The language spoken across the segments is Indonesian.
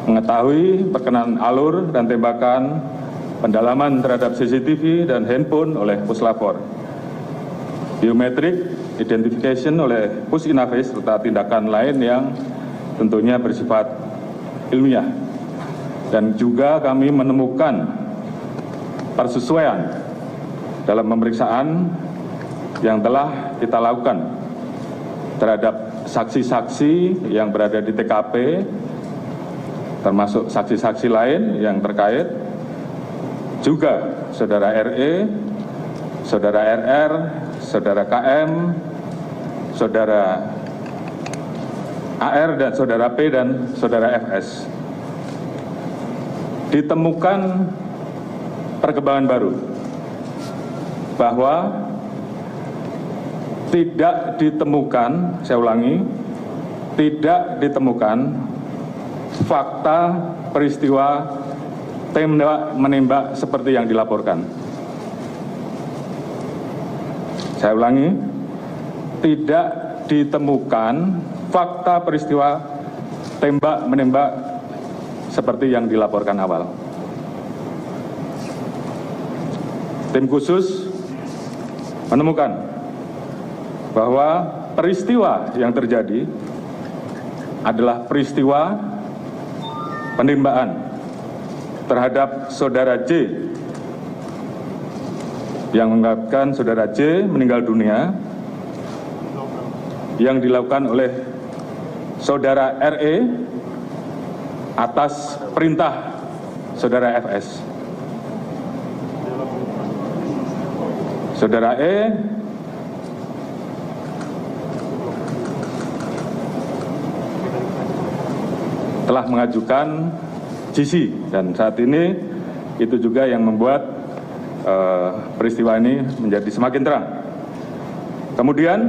mengetahui perkenan alur dan tembakan, pendalaman terhadap CCTV dan handphone oleh puslapor, biometrik identification oleh Pusinafis, serta tindakan lain yang tentunya bersifat ilmiah. Dan juga kami menemukan persesuaian dalam pemeriksaan yang telah kita lakukan terhadap saksi-saksi yang berada di TKP, termasuk saksi-saksi lain yang terkait, juga saudara RE, saudara RR, saudara KM, saudara AR, dan saudara P, dan saudara FS. Ditemukan perkembangan baru bahwa tidak ditemukan, saya ulangi, tidak ditemukan fakta peristiwa tembak menembak seperti yang dilaporkan. Saya ulangi, tidak ditemukan fakta peristiwa tembak menembak seperti yang dilaporkan awal. Tim khusus menemukan bahwa peristiwa yang terjadi adalah peristiwa penembakan terhadap saudara J yang mengakibatkan saudara J meninggal dunia, yang dilakukan oleh saudara RE atas perintah saudara FS. Saudara E telah mengajukan GC, dan saat ini itu juga yang membuat peristiwa ini menjadi semakin terang. Kemudian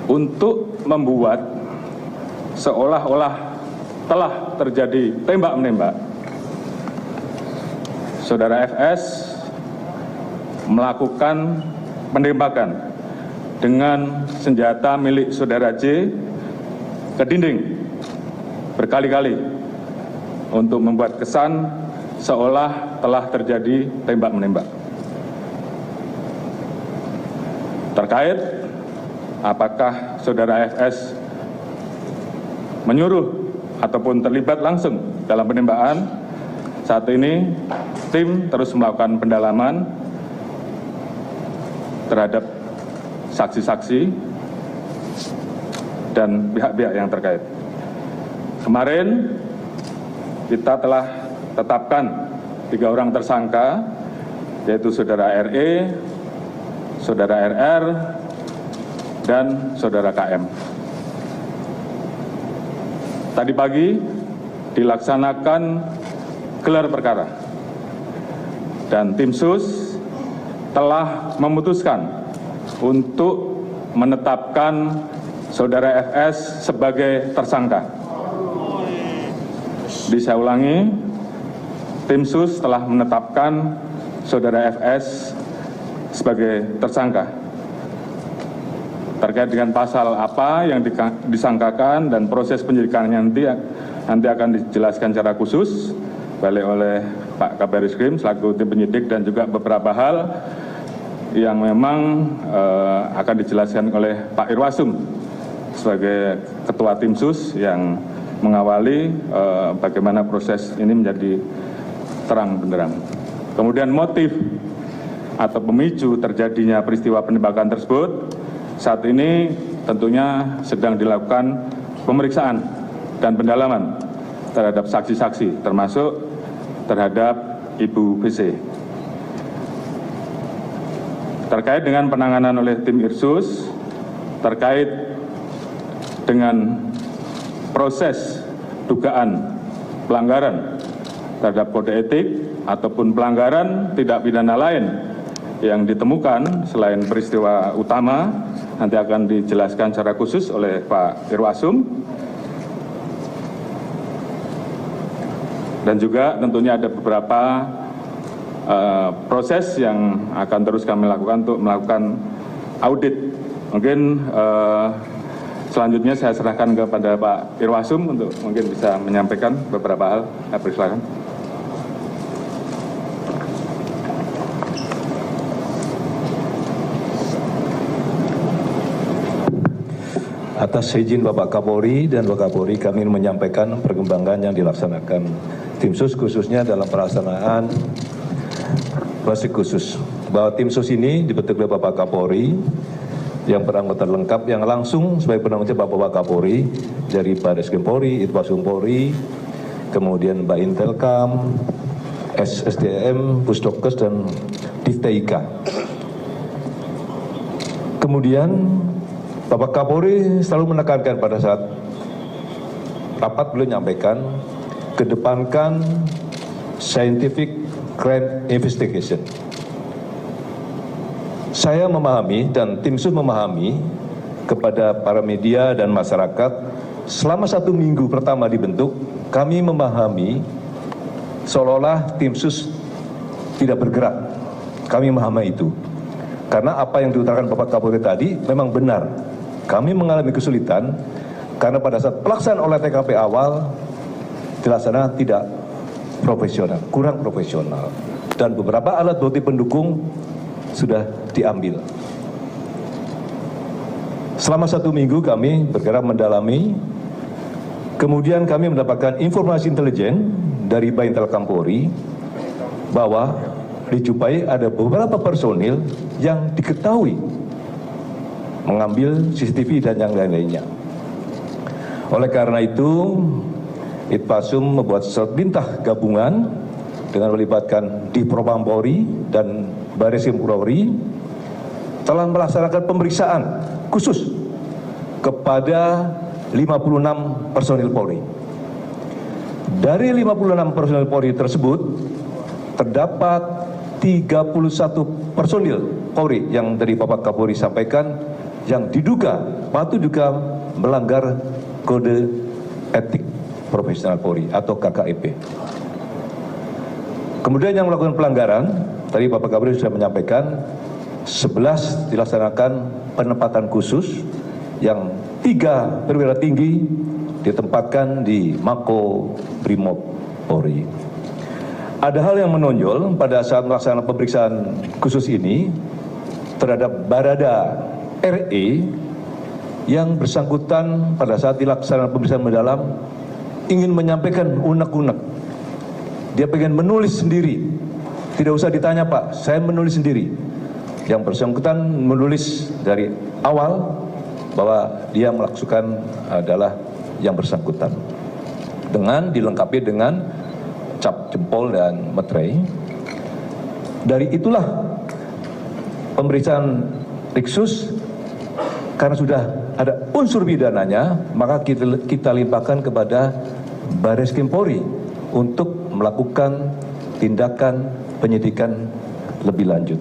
untuk membuat seolah-olah telah terjadi tembak-menembak, saudara FS melakukan penembakan dengan senjata milik saudara J ke dinding berkali-kali untuk membuat kesan seolah telah terjadi tembak-menembak. Terkait apakah saudara FS menyuruh ataupun terlibat langsung dalam penembakan, saat ini tim terus melakukan pendalaman terhadap saksi-saksi dan pihak-pihak yang terkait. Kemarin kita telah tetapkan 3 orang tersangka, yaitu saudara RE, saudara RR, dan saudara KM. Tadi pagi dilaksanakan gelar perkara dan tim sus telah memutuskan untuk menetapkan saudara FS sebagai tersangka. Saya ulangi, tim sus telah menetapkan saudara FS sebagai tersangka. Terkait dengan pasal apa yang disangkakan dan proses penyidikannya nanti akan dijelaskan secara khusus oleh Pak Kabar Eskrim selaku tim penyidik, dan juga beberapa hal yang memang akan dijelaskan oleh Pak Irwasum sebagai ketua tim sus yang mengawali bagaimana proses ini menjadi terang benderang. Kemudian motif atau pemicu terjadinya peristiwa penembakan tersebut saat ini tentunya sedang dilakukan pemeriksaan dan pendalaman terhadap saksi-saksi, termasuk terhadap Ibu VC. Terkait dengan penanganan oleh tim Irsus, terkait dengan proses dugaan pelanggaran terhadap kode etik ataupun pelanggaran tindak pidana lain yang ditemukan selain peristiwa utama, nanti akan dijelaskan secara khusus oleh Pak Irwasum. Dan juga tentunya ada beberapa proses yang akan terus kami lakukan untuk melakukan audit. Mungkin Selanjutnya saya serahkan kepada Pak Irwasum untuk mungkin bisa menyampaikan beberapa hal. Silakan. Atas izin Bapak Kapolri dan Bapak Kapolri, kami menyampaikan perkembangan yang dilaksanakan tim sus khususnya dalam pelaksanaan operasi khusus. Bahwa tim sus ini dibentuk oleh Bapak Kapolri yang beranggota lengkap yang langsung sebagai penanggung jawab Bapak Kapolri dari Barreskrim Polri, Itwasum Polri, kemudian Mbak Intelkam, SSDM, Pusdokes dan Divteika. Kemudian Bapak Kapolri selalu menekankan pada saat rapat beliau menyampaikan kedepankan scientific crime investigation. Saya memahami dan tim sus memahami kepada para media dan masyarakat selama 1 minggu pertama dibentuk, kami memahami seolah-olah tim sus tidak bergerak. Kami memahami itu. Karena apa yang diutarakan Bapak Kapolri tadi memang benar. Kami mengalami kesulitan karena pada saat pelaksanaan olah TKP awal dilaksanakan tidak profesional, kurang profesional. Dan beberapa alat bukti pendukung sudah diambil. Selama 1 minggu kami bergerak mendalami, kemudian kami mendapatkan informasi intelijen dari Baintelkam Polri bahwa dijumpai ada beberapa personil yang diketahui mengambil CCTV dan yang lain-lainnya. Oleh karena itu, Itpasum membuat surat perintah gabungan dengan melibatkan Divpropam Polri dan Barreskrim Polri telah melaksanakan pemeriksaan khusus kepada 56 personil Polri. Dari 56 personil Polri tersebut terdapat 31 personil Polri yang dari Bapak Kapolri sampaikan yang diduga patut juga melanggar kode etik profesional Polri atau KKEP. Kemudian yang melakukan pelanggaran, tadi Bapak Kapolri sudah menyampaikan 11 dilaksanakan penempatan khusus yang 3 perwira tinggi ditempatkan di Mako Brimob Polri. Ada hal yang menonjol pada saat melaksanakan pemeriksaan khusus ini terhadap Barada RE yang bersangkutan pada saat dilaksanakan pemeriksaan mendalam ingin menyampaikan unek-unek. Dia pengen menulis sendiri. Tidak usah ditanya Pak, saya menulis sendiri. Yang bersangkutan menulis dari awal bahwa dia melaksukan adalah yang bersangkutan. Dengan dilengkapi dengan cap jempol dan materai. Dari itulah pemeriksaan Riksus karena sudah ada unsur pidananya, maka kita limpahkan kepada Barreskrim Polri untuk melakukan tindakan penyidikan lebih lanjut.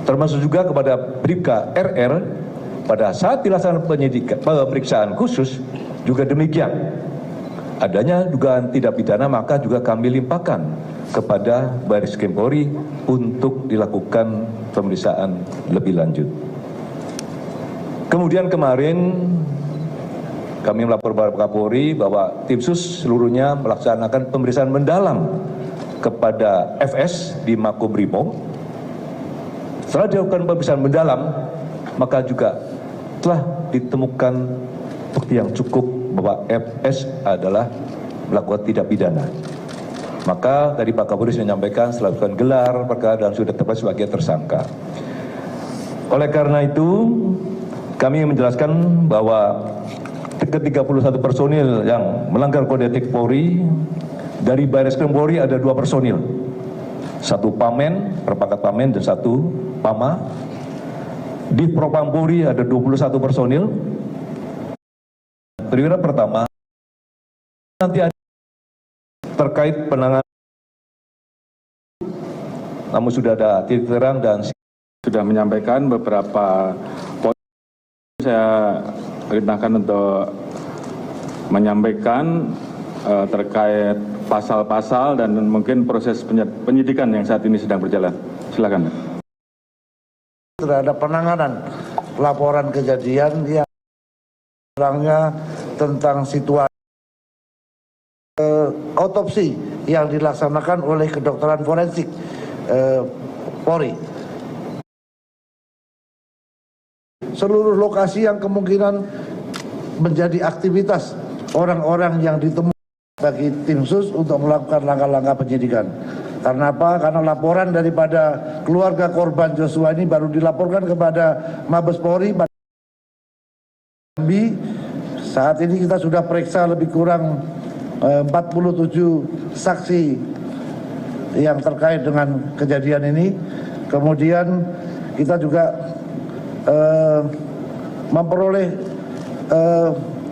Termasuk juga kepada Bribka RR pada saat dilaksanakan pemeriksaan khusus juga demikian. Adanya dugaan tidak pidana maka juga kami limpahkan kepada Barreskrim Polri untuk dilakukan pemeriksaan lebih lanjut. Kemudian kemarin kami melapor kepada Kapolri bahwa tim sus seluruhnya melaksanakan pemeriksaan mendalam kepada FS di Makobrimob. Setelah dilakukan pemeriksaan mendalam, maka juga telah ditemukan bukti yang cukup bahwa FS adalah melakukan tidak pidana. Maka tadi Pak Kapolri sudah menyampaikan setelah dilakukan gelar perkara dan sudah tetap sebagai tersangka. Oleh karena itu, kami menjelaskan bahwa ke-31 personil yang melanggar kode etik Polri, dari Barreskrim Polri ada 2 personil. 1 pamen, perpangkat pamen dan 1 pama. Di Propam Polri ada 21 personil. Perwira pertama nanti ada terkait penanganan, namun sudah ada titik terang dan sudah menyampaikan beberapa poin. Saya perintahkan untuk menyampaikan terkait pasal-pasal dan mungkin proses penyidikan yang saat ini sedang berjalan. Silakan. Terhadap penanganan laporan kejadian yang orangnya tentang situasi otopsi yang dilaksanakan oleh kedokteran forensik Polri. Seluruh lokasi yang kemungkinan menjadi aktivitas orang-orang yang ditemukan bagi tim sus untuk melakukan langkah-langkah penyidikan. Karena apa? Karena laporan daripada keluarga korban Joshua ini baru dilaporkan kepada Mabes Polri. Saat ini kita sudah periksa lebih kurang 47 saksi yang terkait dengan kejadian ini. Kemudian kita juga memperoleh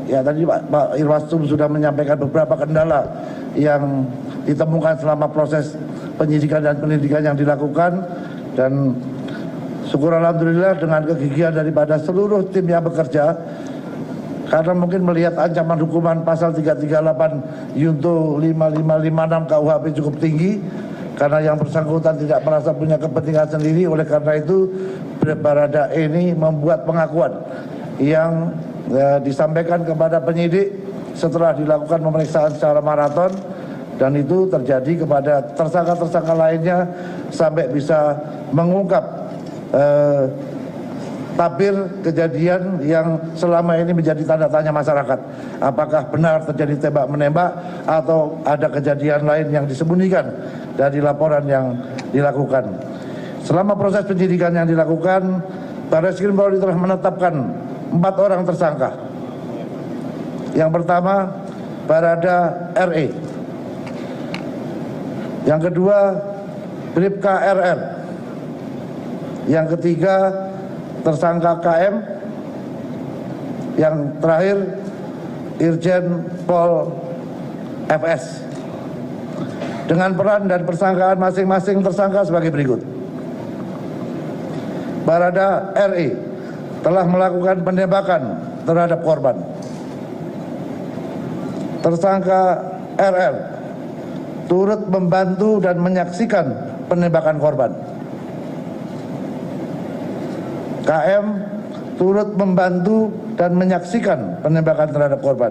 ya tadi Pak Irwasum sudah menyampaikan beberapa kendala yang ditemukan selama proses penyidikan dan penyelidikan yang dilakukan, dan syukur alhamdulillah dengan kegigihan daripada seluruh tim yang bekerja, karena mungkin melihat ancaman hukuman pasal 338 Yunto 5556 KUHP cukup tinggi, karena yang bersangkutan tidak merasa punya kepentingan sendiri. Oleh karena itu Baradae ini membuat pengakuan yang disampaikan kepada penyidik setelah dilakukan pemeriksaan secara maraton, dan itu terjadi kepada tersangka-tersangka lainnya sampai bisa mengungkap tabir kejadian yang selama ini menjadi tanda tanya masyarakat. Apakah benar terjadi tembak-menembak atau ada kejadian lain yang disembunyikan dari laporan yang dilakukan. Selama proses penyidikan yang dilakukan, Barreskrim Polri telah menetapkan 4 orang tersangka. Yang pertama, Barada RE. Yang kedua, Bribka RR. Yang ketiga, tersangka KM. Yang terakhir, Irjen Pol FS. Dengan peran dan persangkaan masing-masing tersangka sebagai berikut. Barada RE telah melakukan penembakan terhadap korban. Tersangka RR turut membantu dan menyaksikan penembakan korban. KM turut membantu dan menyaksikan penembakan terhadap korban.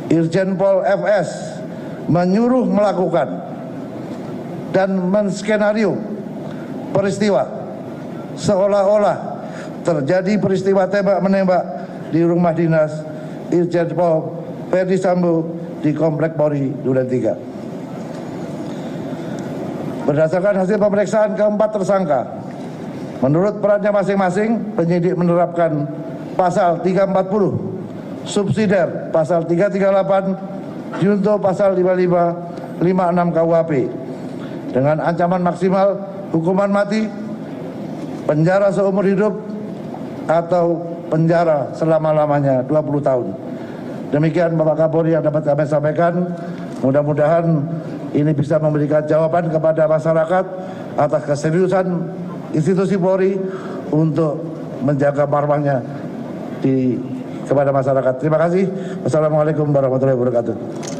Irjen Pol FS menyuruh melakukan dan menskenario peristiwa seolah-olah terjadi peristiwa tembak-menembak di rumah dinas Irjen Pol Ferdi Sambo di Komplek Polri Duren 3. Berdasarkan hasil pemeriksaan keempat tersangka, menurut perannya masing-masing, penyidik menerapkan pasal 340, subsidiar pasal 338, junto pasal 5556 KUHP dengan ancaman maksimal hukuman mati, penjara seumur hidup, atau penjara selama-lamanya 20 tahun. Demikian Bapak Kapolri yang dapat kami sampaikan. Mudah-mudahan ini bisa memberikan jawaban kepada masyarakat atas keseriusan institusi Polri untuk menjaga marwahnya kepada masyarakat. Terima kasih. Wassalamualaikum warahmatullahi wabarakatuh.